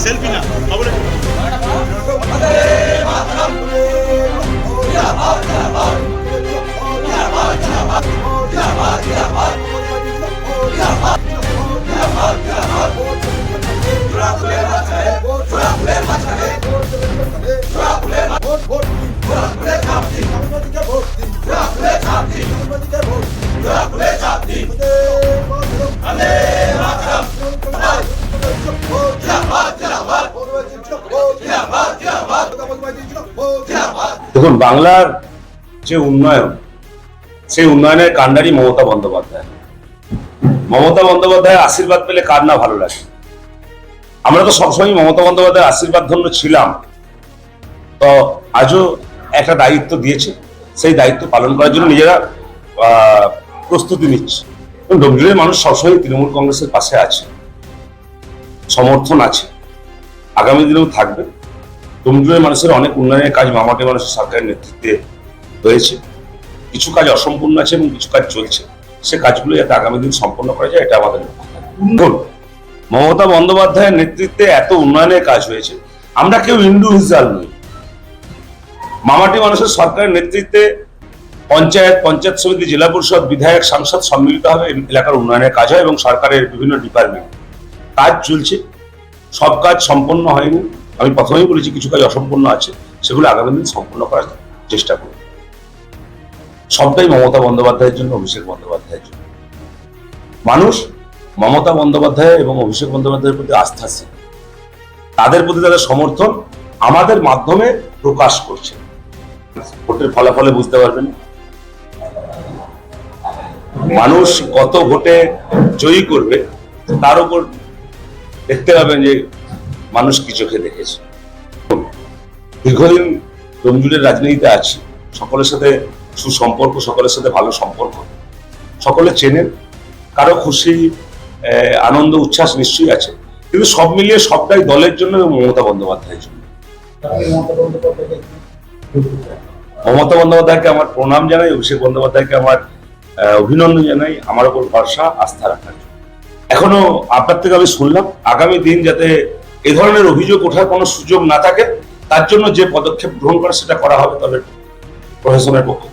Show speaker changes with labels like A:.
A: Selfie না খবরে
B: দেখুন, বাংলার যে উন্নয়ন, সেই উন্নয়নের কাণ্ডারি মমতা বন্দ্যোপাধ্যায়। মমতা বন্দ্যোপাধ্যায়ের আশীর্বাদ পেলে কার না ভালো লাগে। আমরা তো সবসময় মমতা বন্দ্যোপাধ্যায়ের আশীর্বাদ ধন্য ছিলাম। তো আজও একটা দায়িত্ব দিয়েছে, সেই দায়িত্ব পালন করার জন্য নিজেরা প্রস্তুতি নিচ্ছে। ডোমজুড়ের মানুষ সবসময় তৃণমূল কংগ্রেসের পাশে আছে, সমর্থন আছে, আগামী দিনেও থাকবে। ডোমজুড়ের মানুষের অনেক উন্নয়নের কাজ মামাটি মানুষের সরকারের নেতৃত্বে হয়েছে। কিছু কাজ অসম্পূর্ণ আছে এবং কিছু কাজ চলছে, সে কাজগুলো যাতে আগামী দিন সম্পন্ন করা যায়, এটা আমাদের লক্ষ্য। মমতা বন্দ্যোপাধ্যায়ের নেতৃত্বে এত উন্নয়নের কাজ হয়েছে, আমরা কেউ ইন্ডিভিজুয়াল নই। মামাটি মানুষের সরকারের নেতৃত্বে পঞ্চায়েত সমিতি, জেলা পরিষদ, বিধায়ক, সাংসদ সম্মিলিত হবে এলাকার উন্নয়নের কাজ হয় এবং সরকারের বিভিন্ন ডিপার্টমেন্ট কাজ চলছে। সব কাজ সম্পন্ন হয়নি, আমি প্রথমেই বলেছি কিছু কাজ অসম্পূর্ণ আছে, সেগুলো আগামী দিন সম্পূর্ণ করার চেষ্টা করব। সবটাই মমতা বন্দ্যোপাধ্যায়ের জন্য, অভিষেক বন্দ্যোপাধ্যায়ের জন্য। মানুষ মমতা বন্দ্যোপাধ্যায় এবং অভিষেক বন্দ্যোপাধ্যায়ের প্রতি আস্থাশীল, তাদের প্রতি তাদের সমর্থন আমাদের মাধ্যমে প্রকাশ করছে। ভোটের ফলাফলে বুঝতে পারবেন মানুষ কত ভোটে জয়ী করবে, তার উপর দেখতে পাবেন যে মানুষ কি চোখে দেখেছে। দীর্ঘদিন ডোমজুড়ের রাজনীতিতে আছি, সকলের সাথে সুসম্পর্ক, সকলের সাথে ভালো সম্পর্ক, সকলে চেনেন। কারো খুশি, আনন্দ, উচ্ছ্বাস নিশ্চয়ই আছে, কিন্তু সব মিলিয়ে সবটাই দলের জন্য এবং মমতা বন্দ্যোপাধ্যায়ের জন্য। মমতা বন্দ্যোপাধ্যায়কে আমার প্রণাম জানাই, অভিষেক বন্দ্যোপাধ্যায়কে আমার অভিনন্দন জানাই, আমার উপর ভরসা, আস্থা রাখার জন্য। এখনো আপনার থেকে আমি শুনলাম, আগামী দিন যাতে এ ধরনের অভিযোগ ওঠার কোনো সুযোগ না থাকে, তার জন্য যে পদক্ষেপ গ্রহণ করা সেটা করা হবে তবে প্রশাসনের পক্ষ